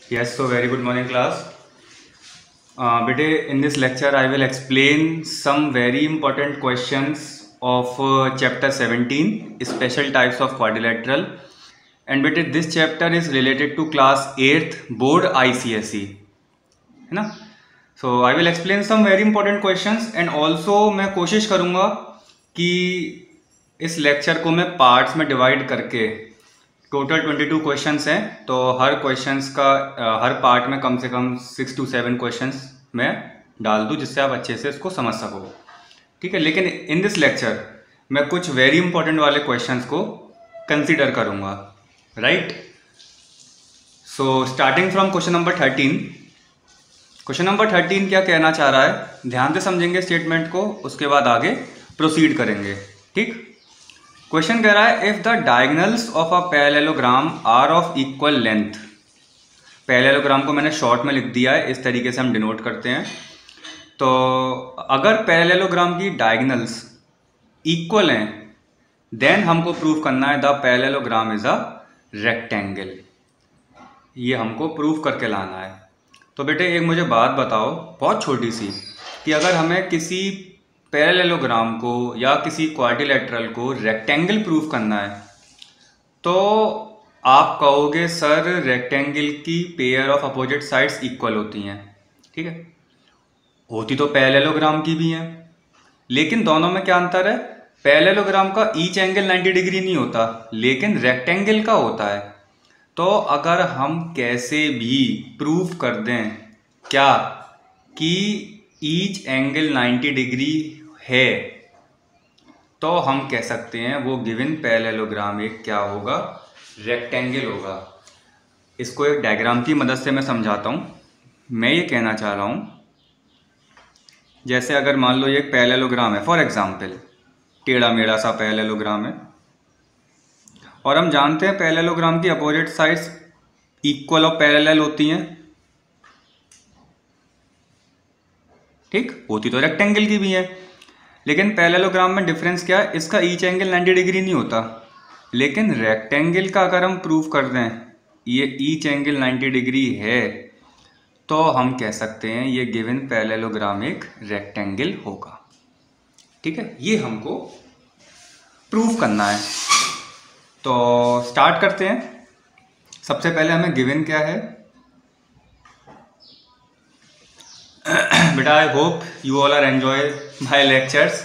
Yes, so very good morning, class. Bete, in this lecture, I will explain some very important questions of chapter 17, special types of quadrilateral. And bete, this chapter is related to class 8th board ICSE. है ना? So I will explain some very important questions and also मैं कोशिश करूँगा कि इस lecture को मैं parts में डिवाइड करके टोटल 22 क्वेश्चंस हैं, तो हर क्वेश्चंस का हर पार्ट में कम से कम 6 to 7 क्वेश्चंस मैं डाल दूं जिससे आप अच्छे से इसको समझ सको। ठीक है, लेकिन इन दिस लेक्चर मैं कुछ वेरी इंपॉर्टेंट वाले क्वेश्चंस को कंसीडर करूंगा। Right, so starting from question number 13। Question number 13 क्या कहना चाह रहा है, ध्यान से समझेंगे स्टेटमेंट को, उसके बाद आगे प्रोसीड करेंगे। ठीक, क्वेश्चन कह रहा है if the diagonals of a parallelogram are of equal length. Parallelogram को मैंने शॉर्ट में लिख दिया है, इस तरीके से हम डिनोट करते हैं। तो अगर पैरेललोग्राम की डायगोनल्स इक्वल हैं देन हमको प्रूव करना है the parallelogram is a rectangle. ये हमको प्रूव करके लाना है। तो बेटे एक मुझे बात बताओ बहुत छोटी सी, कि अगर हमें किसी पैरेललोग्राम को या किसी क्वाड्रिलेटरल को रेक्टेंगल प्रूफ करना है तो आप कहोगे सर रेक्टेंगल की pair of opposite sides equal होती हैं। ठीक है, होती तो पैरेललोग्राम की भी हैं, लेकिन दोनों में क्या अंतर है, पैरेललोग्राम का ईच एंगल 90 डिग्री नहीं होता लेकिन रेक्टेंगल का होता है। तो अगर हम कैसे भी प्रूफ कर दें क्या कि ईच एंगल 90 डिग्री है, तो हम कह सकते हैं वो गिवन पैरेललोग्राम एक क्या होगा, रेक्टेंगल होगा। इसको एक डायग्राम की मदद से मैं समझाता हूँ। मैं ये कहना चाह रहा हूँ, जैसे अगर मान लो ये एक पैरेललोग्राम है, फॉर एग्जांपल टेढ़ा मेढ़ा सा पैरेललोग्राम है, और हम जानते हैं पैरेललोग्राम की अपोजिट साइड्स इक्वल और पैरेलल होती हैं। ठीक, होती तो रेक्टेंगल की भी है, लेकिन पैरेललोग्राम में डिफरेंस क्या है, इसका ईच एंगल 90 डिग्री नहीं होता, लेकिन रेक्टेंगल का अगर हम प्रूफ कर दें ये ईच एंगल 90 डिग्री है तो हम कह सकते हैं ये गिवन पैरेललोग्राम एक रेक्टेंगल होगा। ठीक है, ये हमको प्रूफ करना है। तो स्टार्ट करते हैं। सबसे पहले हमें गिवन क्या है बेटा, I hope you all are enjoy my lectures.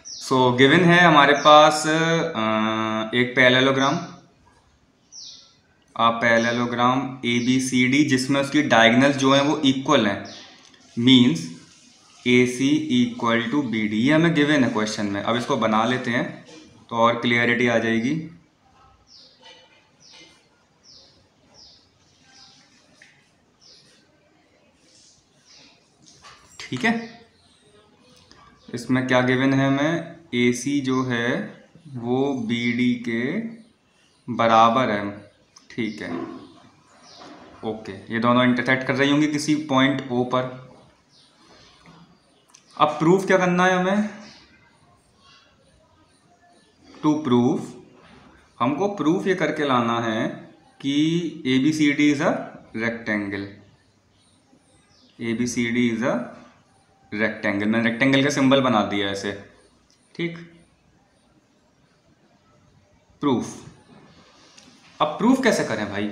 So given है हमारे पास एक पैरेललोग्राम, पैरेललोग्राम ABCD जिसमें उसकी डायगोनल्स जो हैं वो इक्वल हैं, means AC equal to BD। ये हमें गिवन है क्वेश्चन में। अब इसको बना लेते हैं तो और क्लियरिटी आ जाएगी। ठीक है, इसमें क्या गिवन है हमें, AC जो है वो BD के बराबर है। ठीक है, ओके, ये दोनों इंटरसेक्ट कर रही होंगी किसी पॉइंट O पर। अब प्रूफ क्या करना है हमें, टू प्रूफ हमको प्रूफ ये करके लाना है कि ABCD is a rectangle. ABCD is a rectangle. मैंने रेक्टेंगल का सिंबल बना दिया ऐसे। ठीक, प्रूफ। अब प्रूफ कैसे करें भाई।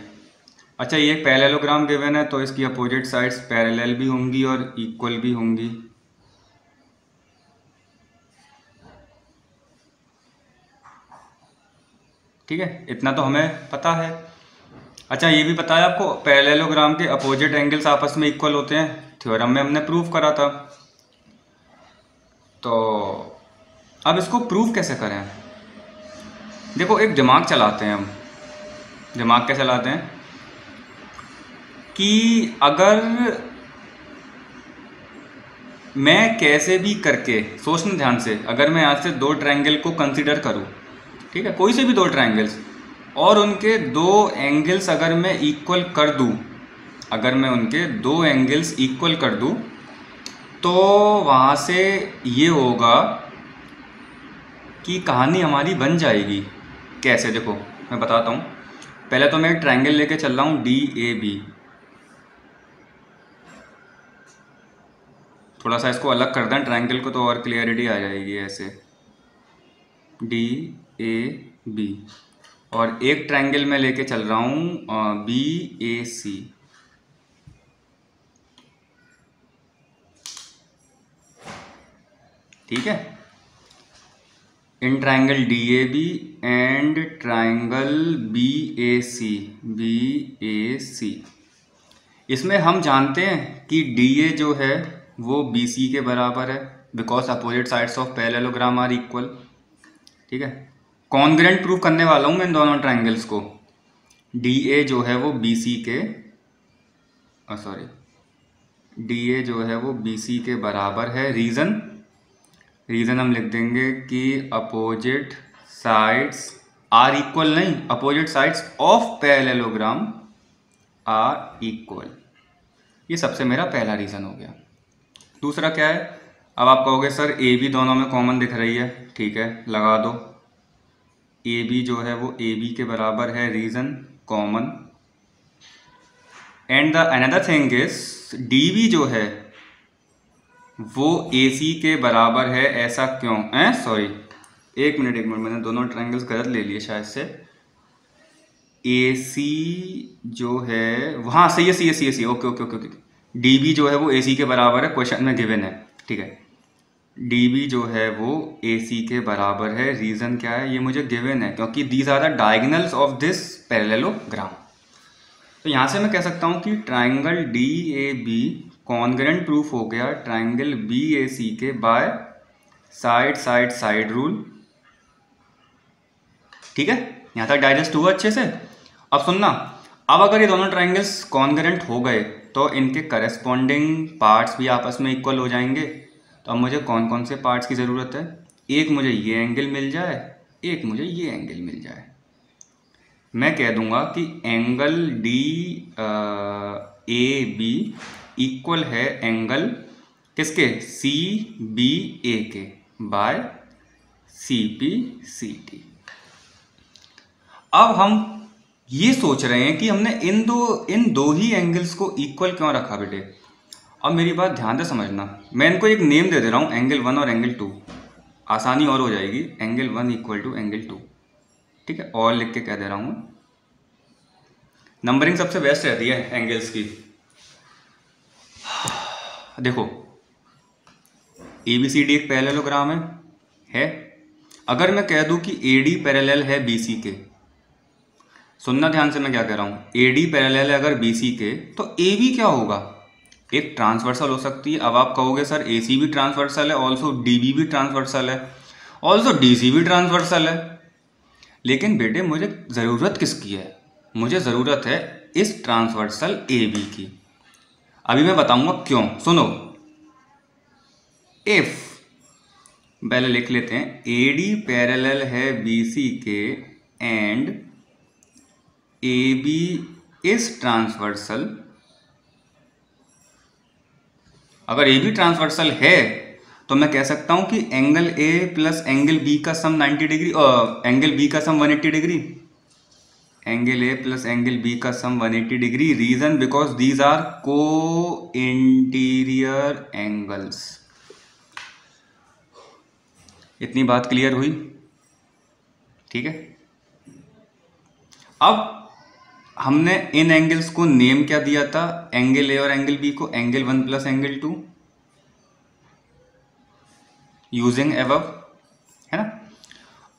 अच्छा, ये एक पैरेललोग्राम गिवन है तो इसकी अपोजिट साइड्स पैरेलल भी होंगी और इक्वल भी होंगी। ठीक है, इतना तो हमें पता है। अच्छा, ये भी पता है आपको पैरेललोग्राम के अपोजिट एंगल्स आपस में इक्वल होते हैं, थ्योरम में हमने प्रूफ करा था। तो अब इसको प्रूफ कैसे करें, देखो एक दिमाग चलाते हैं हम। दिमाग क्या चलाते हैं कि अगर मैं कैसे भी करके, सोचना ध्यान से, अगर मैं यहाँ से दो ट्रायंगल को कंसीडर करूँ, ठीक है, कोई से भी दो ट्रायंगल्स, और उनके दो एंगल्स अगर मैं इक्वल कर दूँ, अगर मैं उनके दो एंगल्स इक्वल कर दूँ तो वहाँ से ये होगा कि कहानी हमारी बन जाएगी। कैसे, देखो मैं बताता हूँ। पहले तो मैं एक ट्राइंगल लेके चल रहा हूँ DAB। थोड़ा सा इसको अलग कर दें ट्राइंगल को तो और क्लियरिटी आ जाएगी। ऐसे DAB और एक ट्राइंगल में लेके चल रहा हूँ BAC। ठीक है, in triangle DAB and triangle BAC। इसमें हम जानते हैं कि DA जो है वो BC के बराबर है because opposite sides of parallelogram are equal. ठीक है, कॉन्ग्रुएंट प्रूव करने वाला हूँ मैं इन दोनों ट्राइंगल्स को। DA जो है वो BC के DA जो है वो BC के बराबर है। रीज़न हम लिख देंगे कि अपोजिट साइड्स आर इक्वल, नहीं, opposite sides of parallelogram are equal. ये सबसे मेरा पहला रीज़न हो गया। दूसरा क्या है, अब आप कहोगे सर AB दोनों में कॉमन दिख रही है। ठीक है, लगा दो। AB जो है वो AB के बराबर है, reason common. And the another thing is DB जो है वो AC के बराबर है। ऐसा क्यों? सॉरी, एक मिनट, मैंने दोनों ट्रायंगल्स गलत ले लिए शायद से। AC जो है वहाँ सही है, ओके। DB जो है वो AC के बराबर है, क्वेश्चन में गिवन है। ठीक है, DB जो है वो AC के बराबर है। रीज़न क्या है, ये मुझे गिवन है क्योंकि these are the diagonals of this parallelogram. तो यहाँ से मैं कह सकता हूँ कि ट्राइंगल DAB कॉन्ग्रुएंट प्रूफ हो गया ट्राइंगल BAC के बाय साइड रूल। ठीक है, यहाँ तक डाइजेस्ट हुआ अच्छे से। अब सुनना, अब अगर ये दोनों ट्राइंगल्स कॉन्ग्रुएंट हो गए तो इनके करस्पॉन्डिंग पार्ट्स भी आपस में इक्वल हो जाएंगे। तो अब मुझे कौन कौन से पार्ट्स की ज़रूरत है? एक मुझे ये एंगल मिल जाए, एक मुझे ये एंगल मिल जाए। मैं कह दूंगा कि एंगल DAB इक्वल है एंगल किसके? CBA के बाय CPCT। अब हम ये सोच रहे हैं कि हमने इन दो ही एंगल्स को इक्वल क्यों रखा बेटे। अब मेरी बात ध्यान से समझना, मैं इनको एक नेम दे दे रहा हूँ, एंगल 1 और एंगल 2। आसानी और हो जाएगी, एंगल 1 इक्वल टू एंगल 2। ठीक है, और लिख के कह दे रहा हूँ। नंबरिंग सबसे बेस्ट रहती है एंगल्स की। देखो, ABCD एक पैरेललोग्राम है। अगर मैं कह दूं कि AD पैरेलल है BC के, सुनना ध्यान से मैं क्या कह रहा हूं। AD पैरेलल है अगर BC के, तो AB क्या होगा? एक ट्रांसवर्सल हो सकती है। अब आप कहोगे सर AC भी ट्रांसवर्सल है, ऑल्सो DB भी ट्रांसवर्सल है, ऑल्सो DC भी ट्रांसवर्सल है। लेकिन बेटे मुझे ज़रूरत किसकी है? मुझे ज़रूरत है इस ट्रांसवर्सल AB की। अभी मैं बताऊंगा क्यों, सुनो। इफ पहले लिख लेते हैं, AD पैरेलल है BC के एंड AB इज ट्रांसवर्सल। अगर AB ट्रांसवर्सल है तो मैं कह सकता हूं कि angle A plus angle B का सम 90 डिग्री, एंगल B का sum 180 degree. Angle A plus angle B का sum 180 degree. Reason because these are co interior angles. इतनी बात क्लियर हुई? ठीक है, अब हमने इन एंगल्स को नेम क्या दिया था? एंगल A और एंगल B को angle 1 plus angle 2 using above, है ना।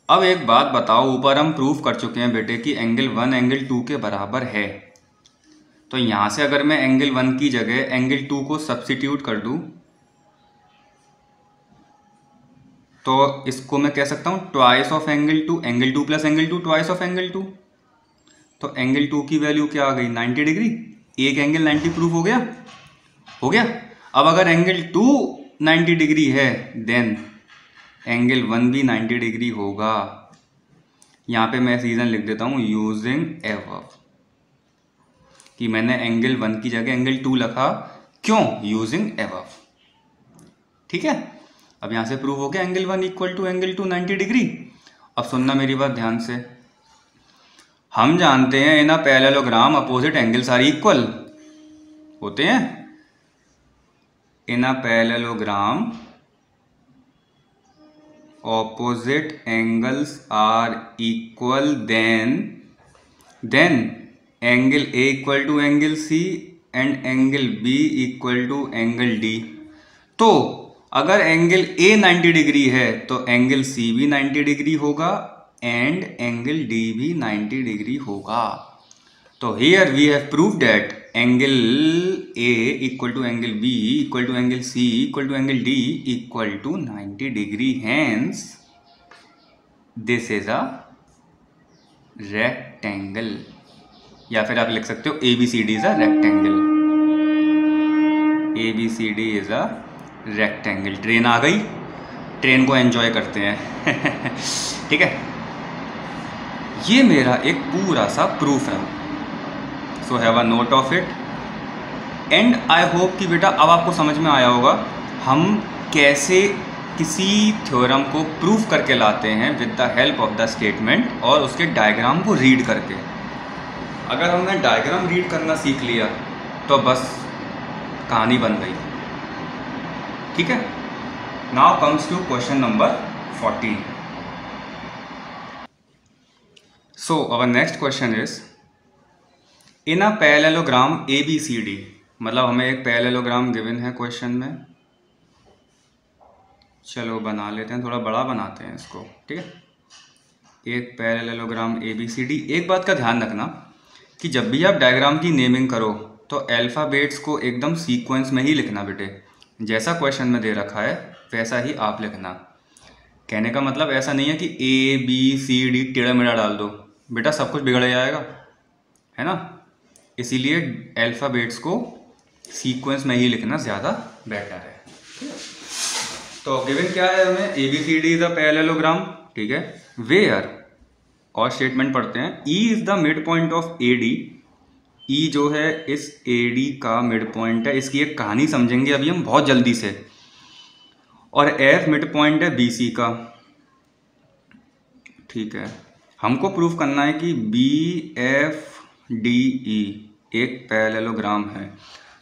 अब एक बात बताओ, ऊपर हम प्रूफ कर चुके हैं बेटे कि एंगल 1 एंगल 2 के बराबर है। तो यहां से अगर मैं एंगल 1 की जगह एंगल 2 को सब्स्टिट्यूट कर दूं तो इसको मैं कह सकता हूं twice of angle 2, angle 2 plus angle 2 twice of angle 2। तो एंगल 2 की वैल्यू क्या आ गई? 90 डिग्री। एक एंगल 90 प्रूफ हो गया। अब अगर एंगल 2 90 डिग्री है देन एंगल 1 भी 90 डिग्री होगा। यहाँ पे मैं रीजन लिख देता हूँ यूजिंग एबव, कि मैंने एंगल 1 की जगह एंगल 2 लिखा, क्यों? Using above. ठीक है, अब यहाँ से प्रूव हो गया angle 1 equal to angle 2 90 degree. अब सुनना मेरी बात ध्यान से, हम जानते हैं in a parallelogram opposite angles are equal होते हैं। In a parallelogram opposite angles are equal, then angle A equal to angle C and angle B equal to angle D। तो अगर एंगल A 90 डिग्री है तो angle C भी 90 degree होगा and angle D भी 90 degree होगा। तो here we have prove that angle A equal to angle B equal to angle C equal to angle D equal to 90 degree. Hence this is a rectangle, या फिर आप लिख सकते हो ABCD is a rectangle. ABCD is a rectangle. Train आ गई, train को enjoy करते हैं। ठीक है, ये मेरा एक पूरा सा प्रूफ है। So have a note of it and I hope कि बेटा अब आपको समझ में आया होगा हम कैसे किसी थ्योरम को प्रूफ करके लाते हैं with the help of the statement और उसके डायग्राम को रीड करके। अगर हमने डायग्राम रीड करना सीख लिया तो बस कहानी बन गई। ठीक है, now comes to question number 14। So our next question is in a parallelogram ABCD, मतलब हमें एक पैरेललोग्राम गिवन है क्वेश्चन में। चलो बना लेते हैं, थोड़ा बड़ा बनाते हैं इसको। ठीक है, एक पैरेललोग्राम ABCD। एक बात का ध्यान रखना कि जब भी आप डायग्राम की नेमिंग करो तो अल्फ़ाबेट्स को एकदम सीक्वेंस में ही लिखना बेटे। जैसा क्वेश्चन में दे रखा है वैसा ही आप लिखना। कहने का मतलब ऐसा नहीं है कि ABCD टेढ़ा मेढ़ा डाल दो, बेटा सब कुछ बिगड़ जाएगा, है ना। इसीलिए अल्फ़ाबेट्स को सीक्वेंस में ही लिखना ज़्यादा बेटर है। तो गिवन क्या है हमें, ABCD इज अ पैरेललोग्राम। ठीक है, वेयर, और स्टेटमेंट पढ़ते हैं, E is the mid point of AD। E जो है इस AD का मिड पॉइंट है। इसकी एक कहानी समझेंगे अभी हम बहुत जल्दी से। और F मिड पॉइंट है BC का। ठीक है, हमको प्रूफ करना है कि BFDE एक पैरेललोग्राम है।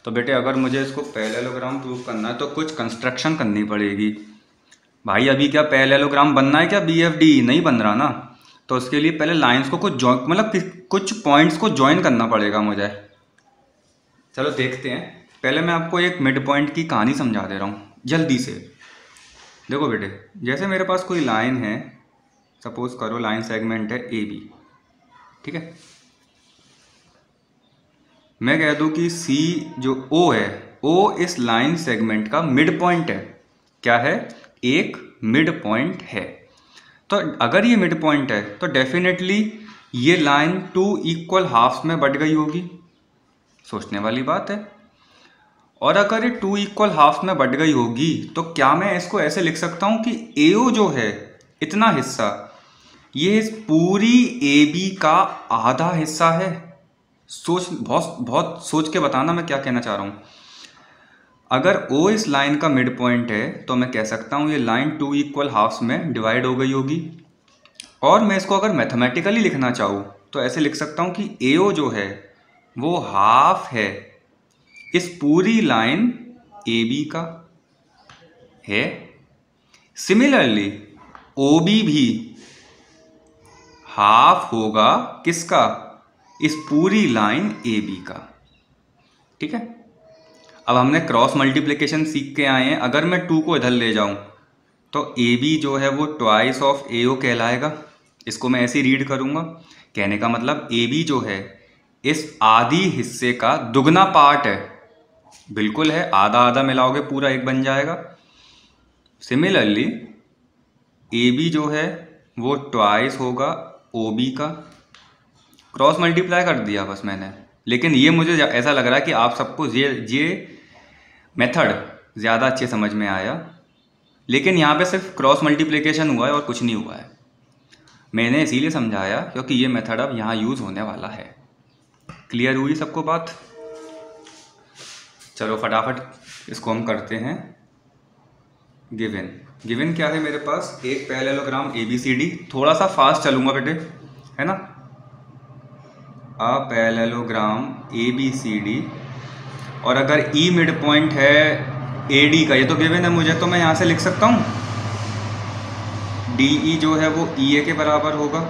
तो बेटे अगर मुझे इसको पैरेललोग्राम प्रूफ करना है तो कुछ कंस्ट्रक्शन करनी पड़ेगी। भाई अभी क्या पैरेललोग्राम बनना है क्या, BFDE नहीं बन रहा ना। तो उसके लिए पहले लाइंस को कुछ कुछ पॉइंट्स को ज्वाइन करना पड़ेगा मुझे। चलो देखते हैं। पहले मैं आपको एक मिड पॉइंट की कहानी समझा दे रहा हूँ जल्दी से। देखो बेटे, जैसे मेरे पास कोई लाइन है, सपोज करो लाइन सेगमेंट है AB। ठीक है, मैं कह दूं कि C जो O है, O इस लाइन सेगमेंट का मिड पॉइंट है। क्या है, एक मिड पॉइंट है। तो अगर ये मिड पॉइंट है तो डेफिनेटली ये लाइन 2 इक्वल हाफ्स में बट गई होगी। सोचने वाली बात है। और अगर ये 2 इक्वल हाफ्स में बट गई होगी तो क्या मैं इसको ऐसे लिख सकता हूँ कि AO जो है इतना हिस्सा, ये इस पूरी AB का आधा हिस्सा है। बहुत सोच के बताना मैं क्या कहना चाह रहा हूँ। अगर O इस लाइन का मिड पॉइंट है तो मैं कह सकता हूँ ये लाइन 2 इक्वल हाफ्स में डिवाइड हो गई होगी। और मैं इसको अगर मैथमेटिकली लिखना चाहूँ तो ऐसे लिख सकता हूँ कि AO जो है वो हाफ है इस पूरी लाइन AB का है। सिमिलरली OB भी हाफ होगा किसका, इस पूरी लाइन AB का। ठीक है, अब हमने क्रॉस मल्टीप्लिकेशन सीख के आए हैं। अगर मैं 2 को इधर ले जाऊं तो AB जो है वो ट्वाइस ऑफ AO कहलाएगा। इसको मैं ऐसे रीड करूंगा। कहने का मतलब AB जो है इस आधी हिस्से का दुगना पार्ट है। बिल्कुल है, आधा आधा मिलाओगे पूरा एक बन जाएगा। सिमिलरली AB जो है वो ट्वाइस होगा OB का। क्रॉस मल्टीप्लाई कर दिया बस मैंने। लेकिन ये मुझे ऐसा लग रहा है कि आप सबको ये मेथड ज़्यादा अच्छे समझ में आया। लेकिन यहाँ पे सिर्फ क्रॉस मल्टीप्लिकेशन हुआ है और कुछ नहीं हुआ है। मैंने इसीलिए समझाया क्योंकि ये मेथड अब यहाँ यूज़ होने वाला है। क्लियर हुई सबको बात। चलो फटाफट इसको हम करते हैं। गिवन क्या है मेरे पास, एक पैरेललोग्राम ABCD। थोड़ा सा फास्ट चलूँगा बेटे, है ना। अ पैरेललोग्राम ABCD, और अगर E मिड पॉइंट है AD का, ये तो गिवन है मुझे, तो मैं यहाँ से लिख सकता हूँ DE जो है वो EA के बराबर होगा,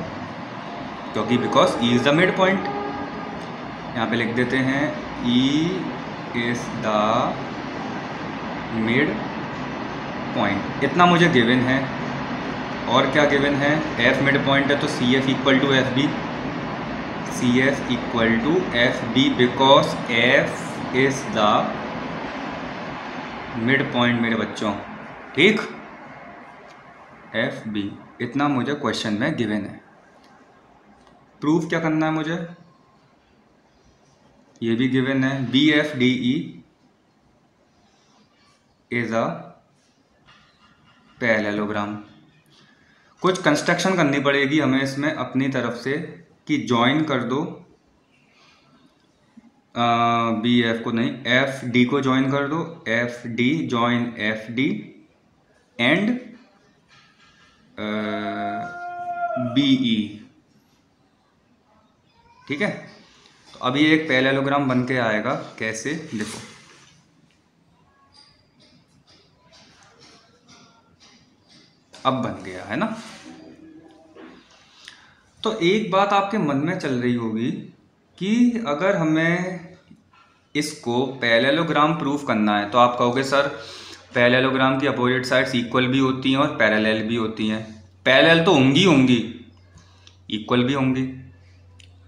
क्योंकि because E is the mid point. यहाँ पे लिख देते हैं E is the mid point, इतना मुझे गिवन है। और क्या गिवन है, F मिड पॉइंट है तो CF equal to FB, CF equal to FB because F is the midpoint मेरे बच्चों, ठीक। FB, इतना मुझे क्वेश्चन में गिवन है। प्रूफ क्या करना है मुझे, ये भी गिवन है, BFDE इज अ पैरेललोग्राम। कुछ कंस्ट्रक्शन करनी पड़ेगी हमें इसमें अपनी तरफ से कि ज्वाइन कर दो BF को नहीं, FD को ज्वाइन कर दो, FD join FD and BE, ठीक है। तो अभी एक पैरेललोग्राम बन के आएगा, कैसे देखो, अब बन गया है ना। तो एक बात आपके मन में चल रही होगी कि अगर हमें इसको पैरेललोग्राम प्रूफ करना है तो आप कहोगे सर पैरेललोग्राम की अपोजिट साइड्स इक्वल भी होती हैं और पैरेलल भी होती हैं। पैरेलल तो होंगी, इक्वल भी होंगी,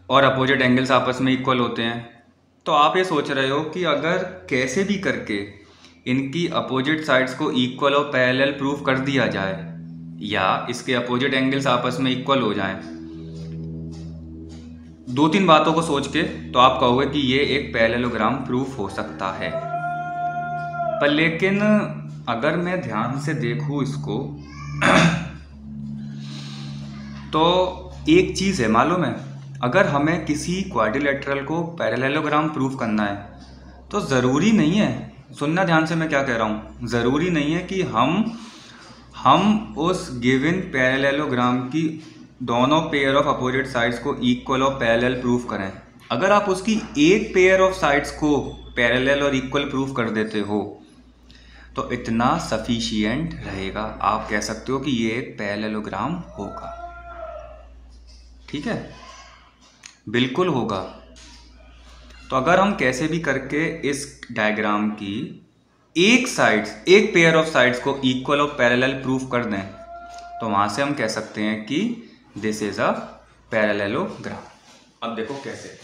और अपोजिट एंगल्स आपस में इक्वल होते हैं। तो आप ये सोच रहे हो कि अगर कैसे भी करके इनकी अपोजिट साइड्स को इक्वल और पैरेलल प्रूफ कर दिया जाए, या इसके अपोजिट एंगल्स आपस में इक्वल हो जाएं, दो तीन बातों को सोच के, तो आप कहोगे कि ये एक पैरेललोग्राम प्रूफ हो सकता है। पर लेकिन अगर मैं ध्यान से देखूं इसको तो एक चीज़ है मालूम है, अगर हमें किसी क्वाड्रिलेटरल को पैरेललोग्राम प्रूफ करना है तो ज़रूरी नहीं है, सुनना ध्यान से मैं क्या कह रहा हूँ, ज़रूरी नहीं है कि हम उस गिवन पैरेललोग्राम की दोनों पेयर ऑफ अपोजिट साइड्स को इक्वल और पैरेलल प्रूफ करें। अगर आप उसकी एक पेयर ऑफ साइड्स को पैरेलल और इक्वल प्रूफ कर देते हो तो इतना सफिशिएंट रहेगा, आप कह सकते हो कि ये एक पैरेललोग्राम होगा, ठीक है, बिल्कुल होगा। तो अगर हम कैसे भी करके इस डायग्राम की एक पेयर ऑफ साइड्स को इक्वल और पैरेलल प्रूफ कर दें तो वहां से हम कह सकते हैं कि दिस इज अ पैरेललोग्राम। अब देखो कैसे,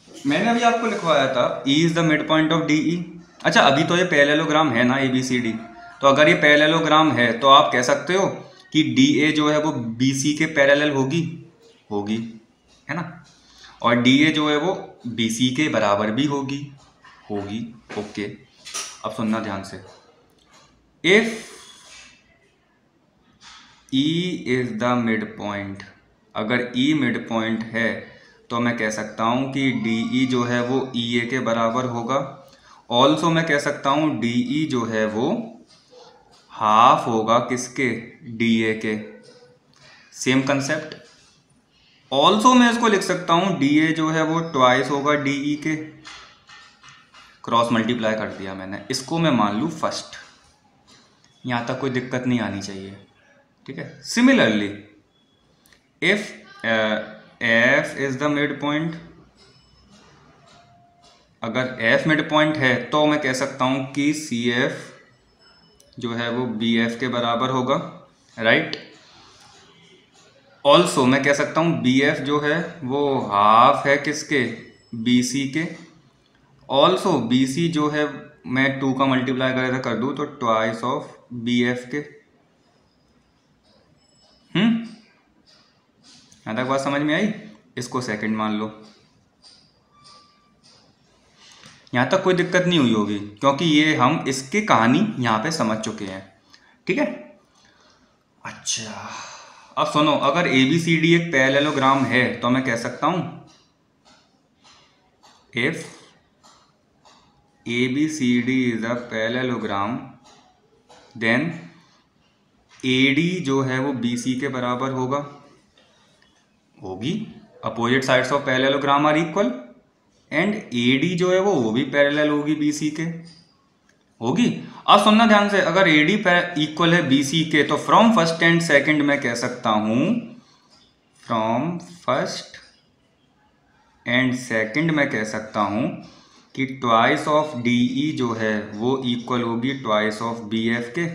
मैंने अभी आपको लिखवाया था E is the mid point of DE। अच्छा, अभी तो ये पैरेललोग्राम है ना ABCD, तो अगर ये पैरेललोग्राम है तो आप कह सकते हो कि DA जो है वो BC के पैरेलल होगी, है ना, और DA जो है वो BC के बराबर भी होगी। ओके, अब सुनना ध्यान से, if E is the mid point, अगर E मिड पॉइंट है तो मैं कह सकता हूं कि DE जो है वो EA के बराबर होगा। ऑल्सो मैं कह सकता हूं DE जो है वो हाफ होगा किसके, DA के, सेम कंसेप्ट। ऑल्सो मैं इसको लिख सकता हूं DA जो है वो ट्वाइस होगा DE के, क्रॉस मल्टीप्लाई कर दिया मैंने, इसको मैं मान लूँ फर्स्ट, यहाँ तक कोई दिक्कत नहीं आनी चाहिए, ठीक है। Similarly if F is the mid point, अगर F मिड पॉइंट है तो मैं कह सकता हूँ कि CF जो है वो BF के बराबर होगा, राइट। ऑल्सो मैं कह सकता हूँ BF जो है वो हाफ है किसके, BC के। ऑल्सो BC जो है मैं 2 का मल्टीप्लाई कर दूँ तो ट्वाइस ऑफ BF के। यहाँ तक बात समझ में आई, इसको सेकंड मान लो, यहाँ तक कोई दिक्कत नहीं हुई होगी क्योंकि ये हम इसकी कहानी यहाँ पे समझ चुके हैं, ठीक है। अच्छा, अब सुनो, अगर ABCD एक पैरेललोग्राम है तो मैं कह सकता हूँ if ABCD is a parallelogram then AD जो है वो BC के बराबर होगा, होगी। Opposite sides of parallelogram are equal and AD जो है वो भी पैरेलल होगी BC के, होगी। अब सुनना ध्यान से, अगर AD इक्वल है BC के तो फ्रॉम फर्स्ट एंड सेकंड में कह सकता हूं, फ्रॉम फर्स्ट एंड सेकंड में कह सकता हूं कि ट्वाइस ऑफ DE जो है वो इक्वल होगी ट्वाइस ऑफ BF के,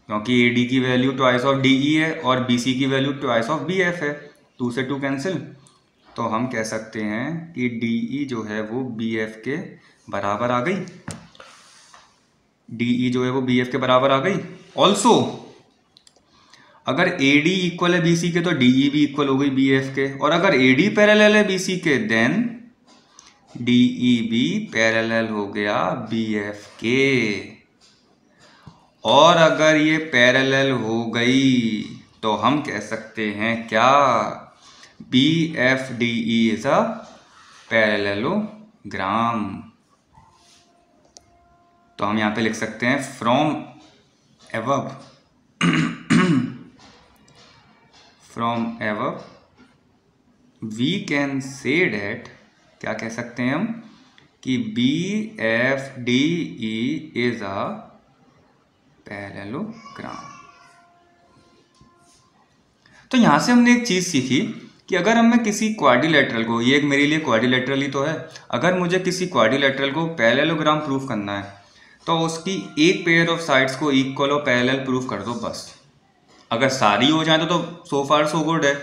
क्योंकि AD की वैल्यू ट्वाइस ऑफ DE है और BC की वैल्यू ट्वाइस ऑफ BF है, 2 से 2 कैंसिल। तो हम कह सकते हैं कि DE जो है वो BF के बराबर आ गई, DE जो है वो BF के बराबर आ गई। ऑल्सो अगर AD इक्वल है BC के तो DE भी इक्वल हो गई BF के, और अगर AD पैरेलल है BC के देन DE भी पैरेलल हो गया BF के। और अगर ये पैरेलल हो गई तो हम कह सकते हैं क्या, BFDE इज अ पैरेललोग्राम। तो हम यहां पे लिख सकते हैं from above we can say that, क्या कह सकते हैं हम कि BFDE इज अ पैरेललोग्राम। तो यहां से हमने एक चीज सीखी कि अगर हमें किसी क्वाड्रिलेटरल को, ये एक मेरे लिए क्वाड्रिलेटरल ही तो है, अगर मुझे किसी क्वाड्रिलेटरल को पैरेललोग्राम प्रूफ करना है तो उसकी एक पेयर ऑफ साइड्स को इक्वल और पैरेलल प्रूफ कर दो बस। अगर सारी हो जाए तो सो फार सो गुड है,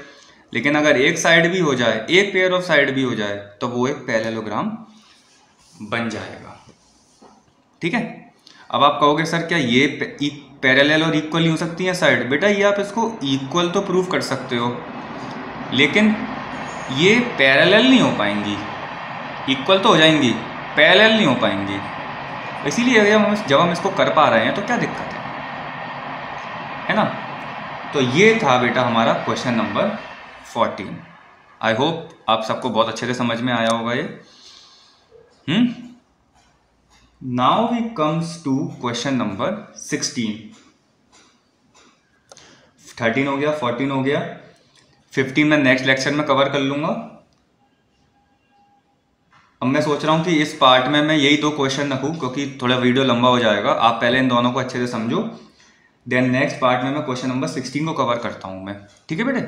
लेकिन अगर एक साइड भी हो जाए, एक पेयर ऑफ साइड भी हो जाए तो वो एक पैरेललोग्राम बन जाएगा। ठीक है। अब आप कहोगे सर क्या ये पैरेलल और इक्वल ही हो सकती हैं साइड? बेटा ये आप इसको इक्वल तो प्रूव कर सकते हो, लेकिन ये पैरेलल नहीं हो पाएंगी। इक्वल तो हो जाएंगी, पैरेलल नहीं हो पाएंगी। इसीलिए जब हम इसको कर पा रहे हैं तो क्या दिक्कत है ना। तो ये था बेटा हमारा क्वेश्चन नंबर 14। आई होप आप सबको बहुत अच्छे से समझ में आया होगा ये। Now we comes to question number 16। 13 हो गया, 14 हो गया, 15 मैं नेक्स्ट लेक्चर में कवर कर लूंगा। अब मैं सोच रहा हूं कि इस पार्ट में मैं यही 2 क्वेश्चन रखूं क्योंकि थोड़ा वीडियो लंबा हो जाएगा। आप पहले इन दोनों को अच्छे से समझो, देन नेक्स्ट पार्ट में मैं क्वेश्चन नंबर 16 को कवर करता हूं मैं। ठीक है बेटे।